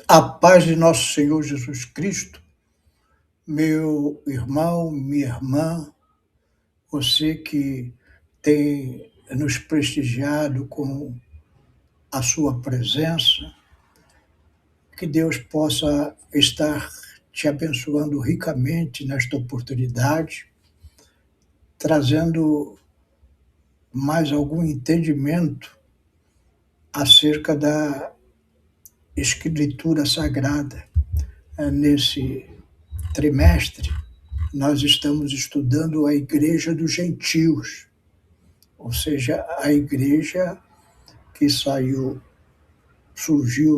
A paz de nosso Senhor Jesus Cristo, meu irmão, minha irmã, você que tem nos prestigiado com a sua presença, que Deus possa estar te abençoando ricamente nesta oportunidade, trazendo mais algum entendimento acerca da Escritura Sagrada. Nesse trimestre, nós estamos estudando a Igreja dos Gentios, ou seja, a igreja que surgiu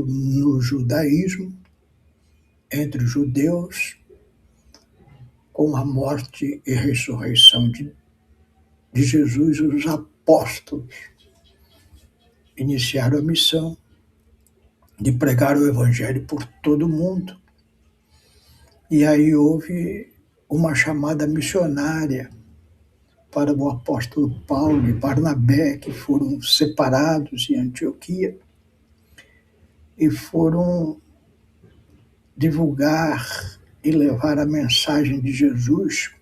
no judaísmo, entre os judeus, com a morte e ressurreição de Jesus. Os apóstolos iniciaram a missão de pregar o evangelho por todo o mundo. E aí houve uma chamada missionária para o apóstolo Paulo e Barnabé, que foram separados em Antioquia e foram divulgar e levar a mensagem de Jesus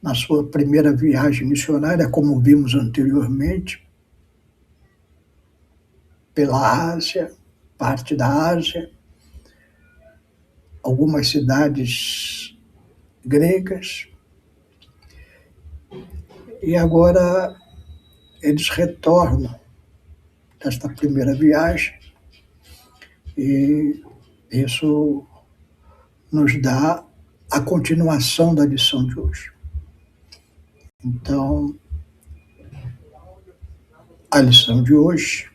na sua primeira viagem missionária, como vimos anteriormente, pela Ásia, parte da Ásia, algumas cidades gregas, e agora eles retornam desta primeira viagem, e isso nos dá a continuação da lição de hoje. Então, a lição de hoje,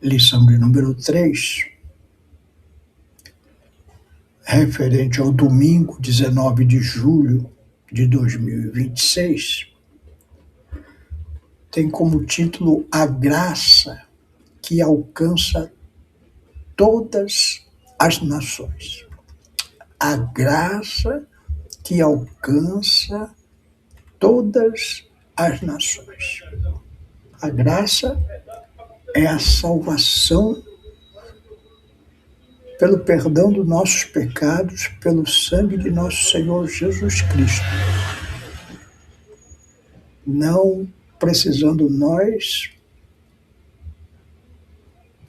lição de número 3, referente ao domingo 19 de julho de 2026, tem como título A Graça que Alcança Todas as Nações. A graça que alcança todas as nações. A graça é a salvação pelo perdão dos nossos pecados, pelo sangue de nosso Senhor Jesus Cristo. Não precisando nós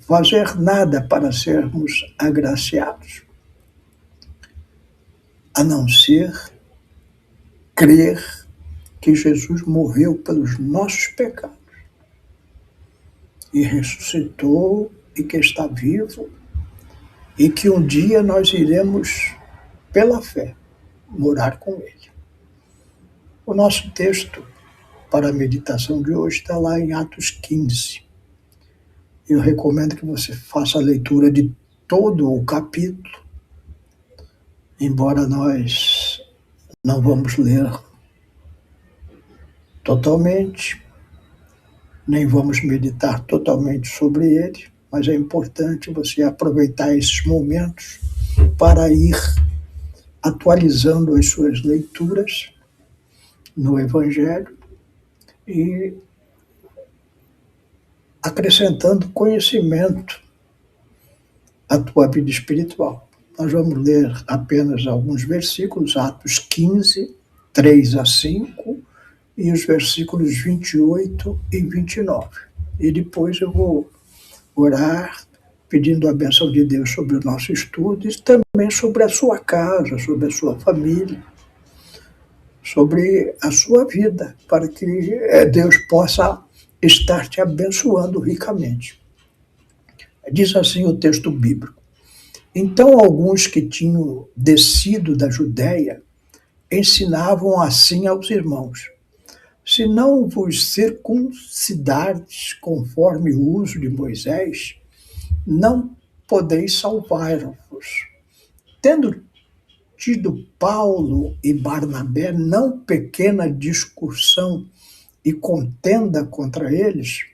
fazer nada para sermos agraciados, a não ser crer que Jesus morreu pelos nossos pecados e ressuscitou e que está vivo e que um dia nós iremos, pela fé, morar com Ele. O nosso texto para a meditação de hoje está lá em Atos 15. Eu recomendo que você faça a leitura de todo o capítulo, embora nós não vamos ler totalmente, nem vamos meditar totalmente sobre ele, mas é importante você aproveitar esses momentos para ir atualizando as suas leituras no Evangelho e acrescentando conhecimento à tua vida espiritual. Nós vamos ler apenas alguns versículos, Atos 15, 3 a 5, e os versículos 28 e 29. E depois eu vou orar, pedindo a bênção de Deus sobre o nosso estudo e também sobre a sua casa, sobre a sua família, sobre a sua vida, para que Deus possa estar te abençoando ricamente. Diz assim o texto bíblico: Então alguns que tinham descido da Judéia ensinavam assim aos irmãos: se não vos circuncidardes conforme o uso de Moisés, não podeis salvar-vos. Tendo tido Paulo e Barnabé não pequena discussão e contenda contra eles,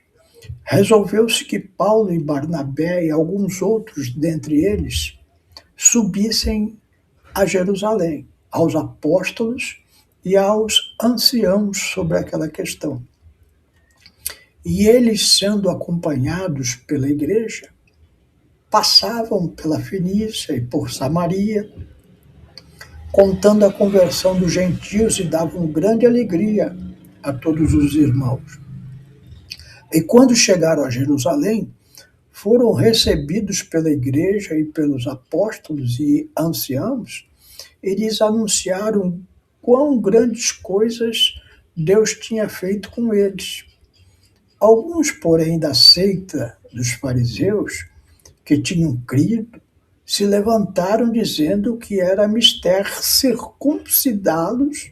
resolveu-se que Paulo e Barnabé e alguns outros dentre eles subissem a Jerusalém, aos apóstolos e aos anciãos sobre aquela questão. E eles, sendo acompanhados pela igreja, passavam pela Fenícia e por Samaria, contando a conversão dos gentios, e davam grande alegria a todos os irmãos. E quando chegaram a Jerusalém, foram recebidos pela igreja e pelos apóstolos e anciãos, e lhes anunciaram quão grandes coisas Deus tinha feito com eles. Alguns, porém, da seita dos fariseus, que tinham crido, se levantaram dizendo que era mister circuncidá-los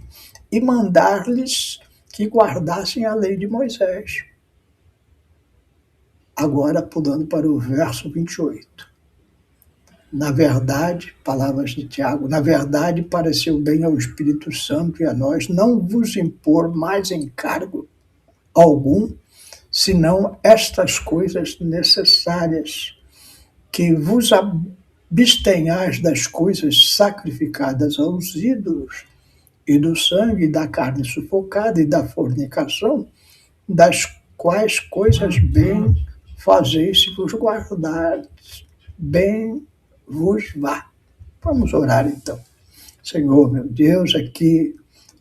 e mandar-lhes que guardassem a lei de Moisés. Agora, pulando para o verso 28. Na verdade, palavras de Tiago, na verdade pareceu bem ao Espírito Santo e a nós não vos impor mais encargo algum, senão estas coisas necessárias, que vos abstenhais das coisas sacrificadas aos ídolos, e do sangue, da carne sufocada e da fornicação, das quais coisas bem fazeis se vos guardardes, bem vos vá. Vamos orar então. Senhor, meu Deus, aqui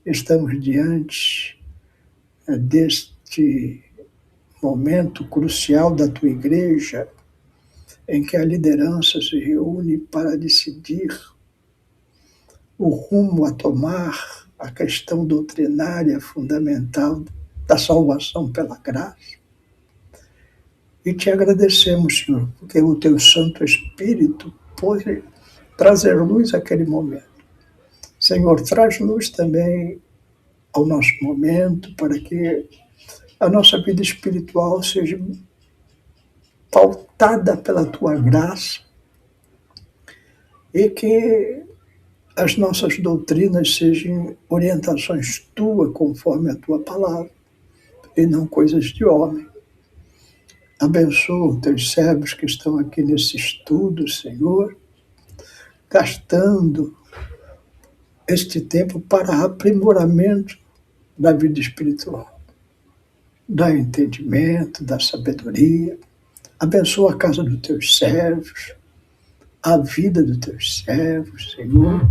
estamos diante deste momento crucial da tua igreja, em que a liderança se reúne para decidir o rumo a tomar, a questão doutrinária fundamental da salvação pela graça. E te agradecemos, Senhor, porque o teu Santo Espírito pôde trazer luz àquele momento. Senhor, traz luz também ao nosso momento, para que a nossa vida espiritual seja pautada pela tua graça e que as nossas doutrinas sejam orientações tuas, conforme a tua palavra, e não coisas de homem. Abençoa os teus servos que estão aqui nesse estudo, Senhor, gastando este tempo para aprimoramento da vida espiritual, do entendimento, da sabedoria. Abençoa a casa dos teus servos, a vida dos teus servos, Senhor,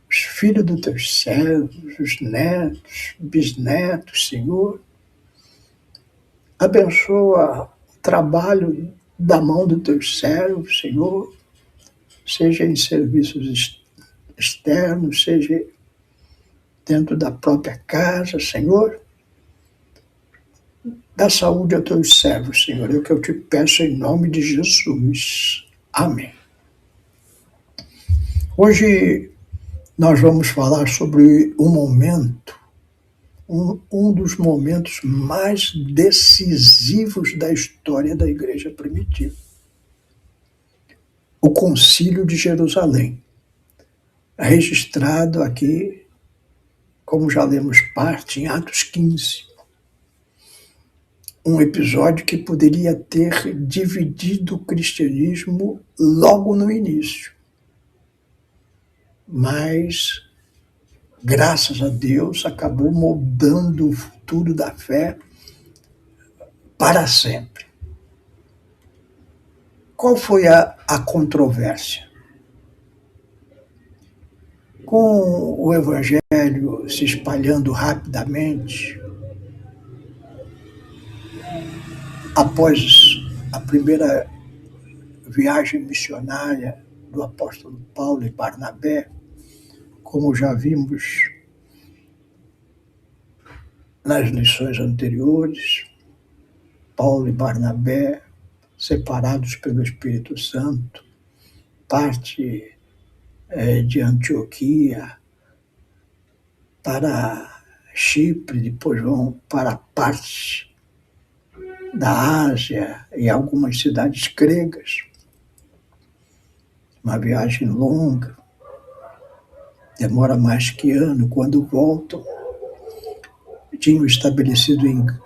os filhos dos teus servos, os netos, bisnetos, Senhor. Abençoa o trabalho da mão dos teus servos, Senhor, seja em serviços externos, seja dentro da própria casa, Senhor. Dá saúde aos teus servos, Senhor, é o que eu te peço em nome de Jesus. Amém. Hoje nós vamos falar sobre um momento, um dos momentos mais decisivos da história da igreja primitiva. O Concílio de Jerusalém, registrado aqui, como já lemos parte, em Atos 15. Um episódio que poderia ter dividido o cristianismo logo no início. Mas, graças a Deus, acabou moldando o futuro da fé para sempre. Qual foi a controvérsia? Com o evangelho se espalhando rapidamente, após a primeira viagem missionária do apóstolo Paulo e Barnabé, como já vimos nas lições anteriores, Paulo e Barnabé, separados pelo Espírito Santo, parte de Antioquia para Chipre, depois vão para parte da Ásia e algumas cidades gregas. Uma viagem longa, demora mais que ano. Quando voltam, tinham estabelecido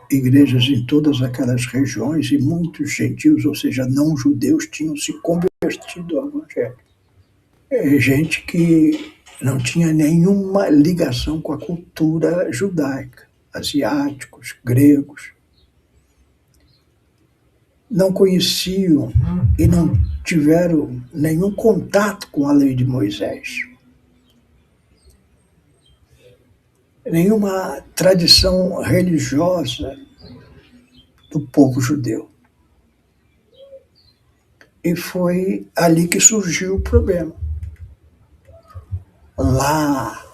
igrejas em todas aquelas regiões e muitos gentios, ou seja, não judeus, tinham se convertido ao evangelho. Gente que não tinha nenhuma ligação com a cultura judaica, asiáticos, gregos. não conheciam e não tiveram nenhum contato com a lei de Moisés, nenhuma tradição religiosa do povo judeu. E foi ali que surgiu o problema. Lá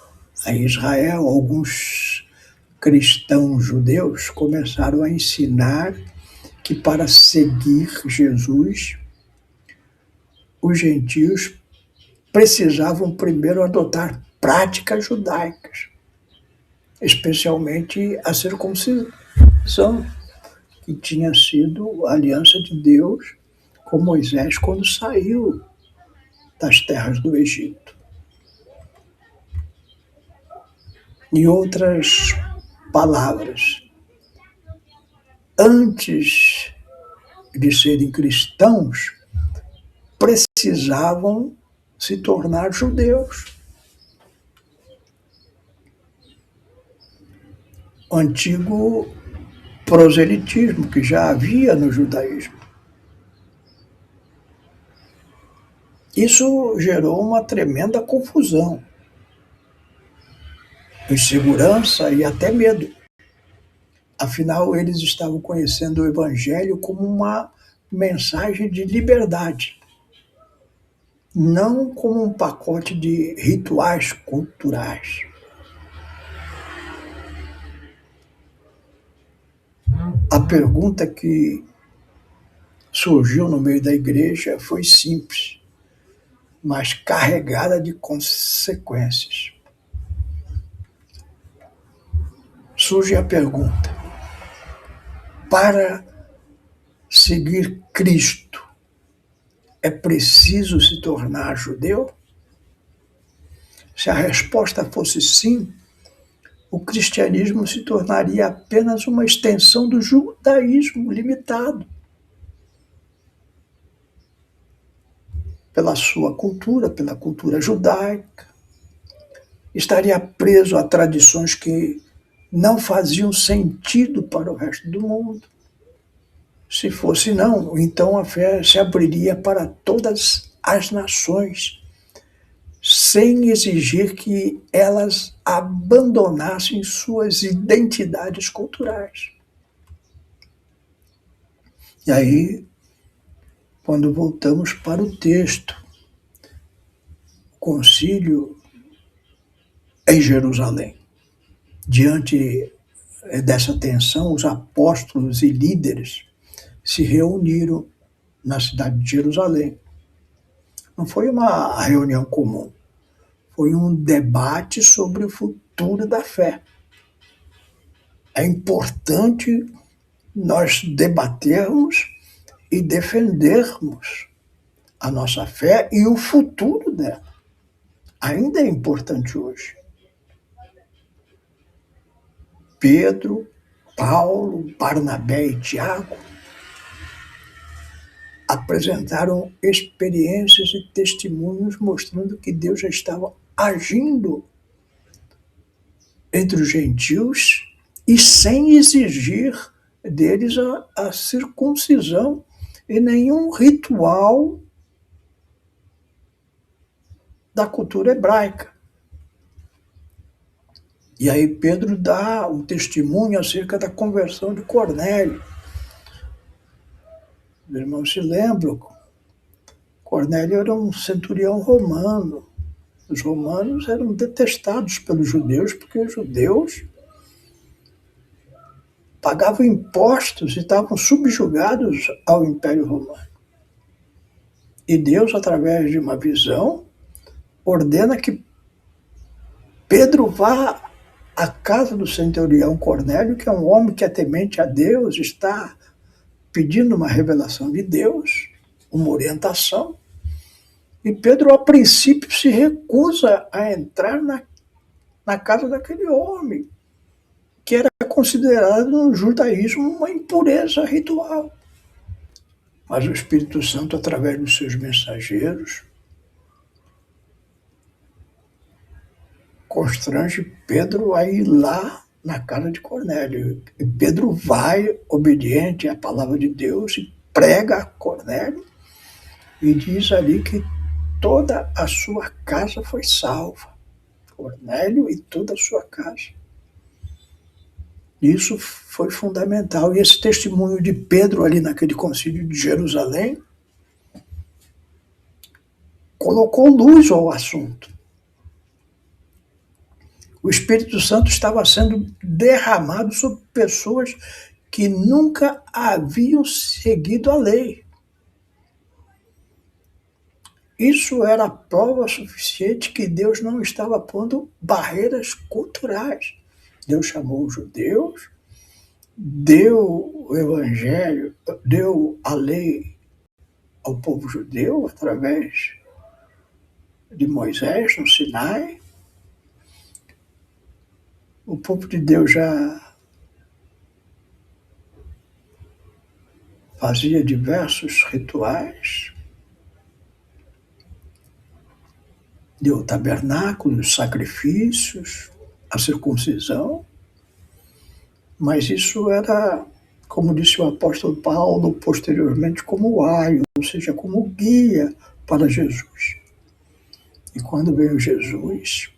em Israel, alguns cristãos judeus começaram a ensinar que para seguir Jesus, os gentios precisavam primeiro adotar práticas judaicas, especialmente a circuncisão, que tinha sido a aliança de Deus com Moisés quando saiu das terras do Egito. Em outras palavras, antes de serem cristãos, precisavam se tornar judeus. O antigo proselitismo que já havia no judaísmo. Isso gerou uma tremenda confusão, insegurança e até medo. Afinal, eles estavam conhecendo o Evangelho como uma mensagem de liberdade, não como um pacote de rituais culturais. A pergunta que surgiu no meio da igreja foi simples, mas carregada de consequências. Surge a pergunta: para seguir Cristo, é preciso se tornar judeu? Se a resposta fosse sim, o cristianismo se tornaria apenas uma extensão do judaísmo limitado pela sua cultura, pela cultura judaica. Estaria preso a tradições que não faziam sentido para o resto do mundo. Se fosse não, então a fé se abriria para todas as nações, sem exigir que elas abandonassem suas identidades culturais. E aí, quando voltamos para o texto, o concílio em Jerusalém, diante dessa tensão, os apóstolos e líderes se reuniram na cidade de Jerusalém. Não foi uma reunião comum, foi um debate sobre o futuro da fé. É importante nós debatermos e defendermos a nossa fé e o futuro dela. Ainda é importante hoje. Pedro, Paulo, Barnabé e Tiago apresentaram experiências e testemunhos mostrando que Deus já estava agindo entre os gentios e sem exigir deles a circuncisão e nenhum ritual da cultura hebraica. E aí Pedro dá um testemunho acerca da conversão de Cornélio. Os irmãos se lembram, Cornélio era um centurião romano. Os romanos eram detestados pelos judeus, porque os judeus pagavam impostos e estavam subjugados ao Império Romano. E Deus, através de uma visão, ordena que Pedro vá à casa do centurião Cornélio, que é um homem que é temente a Deus, está pedindo uma revelação de Deus, uma orientação. E Pedro, a princípio, se recusa a entrar na casa daquele homem, que era considerado no judaísmo uma impureza ritual. Mas o Espírito Santo, através dos seus mensageiros, constrange Pedro a ir lá na casa de Cornélio. E Pedro vai, obediente à palavra de Deus, e prega a Cornélio e diz ali que toda a sua casa foi salva. Cornélio e toda a sua casa. Isso foi fundamental. E esse testemunho de Pedro ali naquele concílio de Jerusalém colocou luz ao assunto. O Espírito Santo estava sendo derramado sobre pessoas que nunca haviam seguido a lei. Isso era prova suficiente que Deus não estava pondo barreiras culturais. Deus chamou os judeus, deu o evangelho, deu a lei ao povo judeu através de Moisés no Sinai. O povo de Deus já fazia diversos rituais, deu o tabernáculo, os sacrifícios, a circuncisão, mas isso era, como disse o apóstolo Paulo posteriormente, como aio, ou seja, como guia para Jesus. E quando veio Jesus,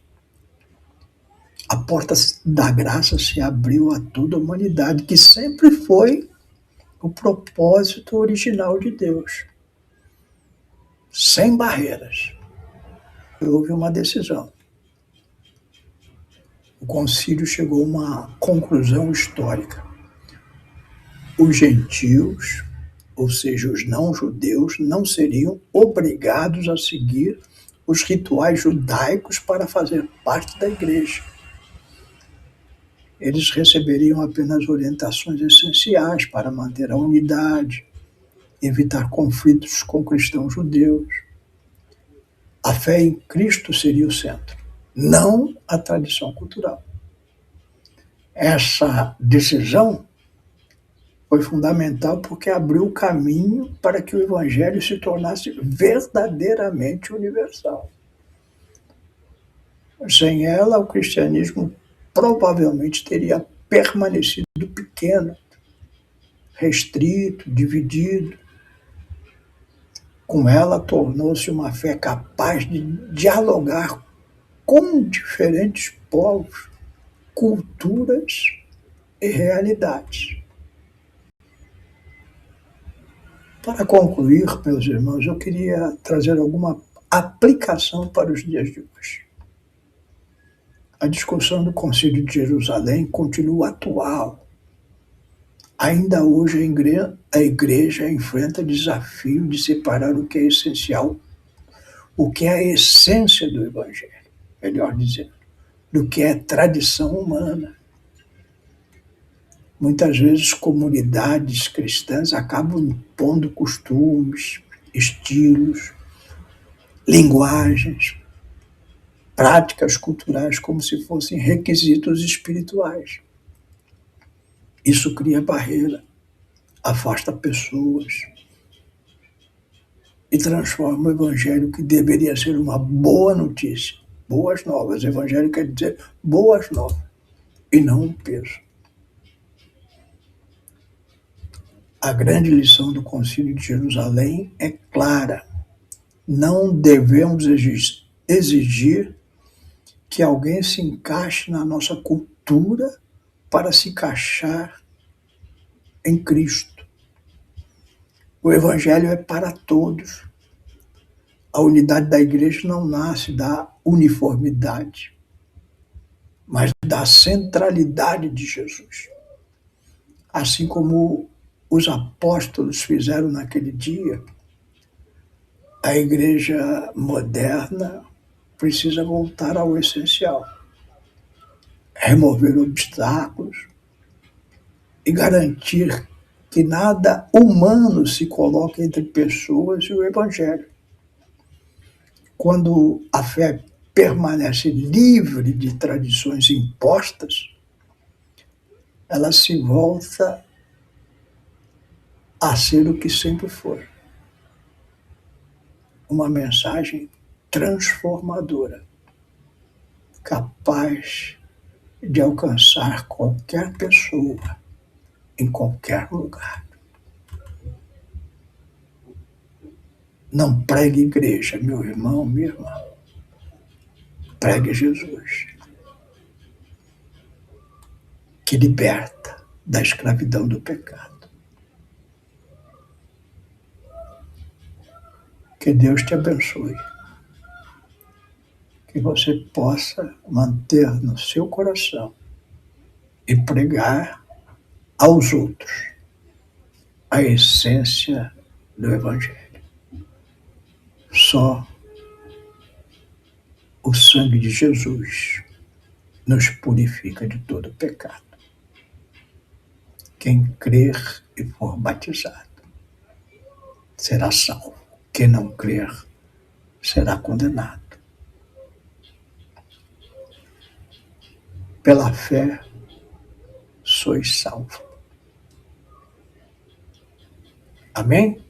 a porta da graça se abriu a toda a humanidade, que sempre foi o propósito original de Deus. Sem barreiras. Houve uma decisão. O concílio chegou a uma conclusão histórica. Os gentios, ou seja, os não-judeus, não seriam obrigados a seguir os rituais judaicos para fazer parte da igreja. Eles receberiam apenas orientações essenciais para manter a unidade, evitar conflitos com cristãos judeus. A fé em Cristo seria o centro, não a tradição cultural. Essa decisão foi fundamental porque abriu o caminho para que o Evangelho se tornasse verdadeiramente universal. Sem ela, o cristianismo provavelmente teria permanecido pequeno, restrito, dividido. Com ela, tornou-se uma fé capaz de dialogar com diferentes povos, culturas e realidades. Para concluir, meus irmãos, eu queria trazer alguma aplicação para os dias de hoje. A discussão do Concílio de Jerusalém continua atual. Ainda hoje a igreja enfrenta o desafio de separar o que é essencial, o que é a essência do Evangelho, melhor dizendo, do que é tradição humana. Muitas vezes comunidades cristãs acabam impondo costumes, estilos, linguagens, práticas culturais como se fossem requisitos espirituais. Isso cria barreira, afasta pessoas e transforma o evangelho, que deveria ser uma boa notícia, boas novas. O evangelho quer dizer boas novas e não um peso. A grande lição do Concílio de Jerusalém é clara. Não devemos exigir que alguém se encaixe na nossa cultura para se encaixar em Cristo. O Evangelho é para todos. A unidade da igreja não nasce da uniformidade, mas da centralidade de Jesus. Assim como os apóstolos fizeram naquele dia, a igreja moderna precisa voltar ao essencial, remover obstáculos e garantir que nada humano se coloque entre pessoas e o Evangelho. Quando a fé permanece livre de tradições impostas, ela se volta a ser o que sempre foi. Uma mensagem transformadora, capaz de alcançar qualquer pessoa, em qualquer lugar. Não pregue igreja, meu irmão, minha irmã. Pregue Jesus, que liberta da escravidão do pecado. Que Deus te abençoe. Que você possa manter no seu coração e pregar aos outros a essência do Evangelho. Só o sangue de Jesus nos purifica de todo pecado. Quem crer e for batizado será salvo. Quem não crer será condenado. Pela fé, sois salvo. Amém?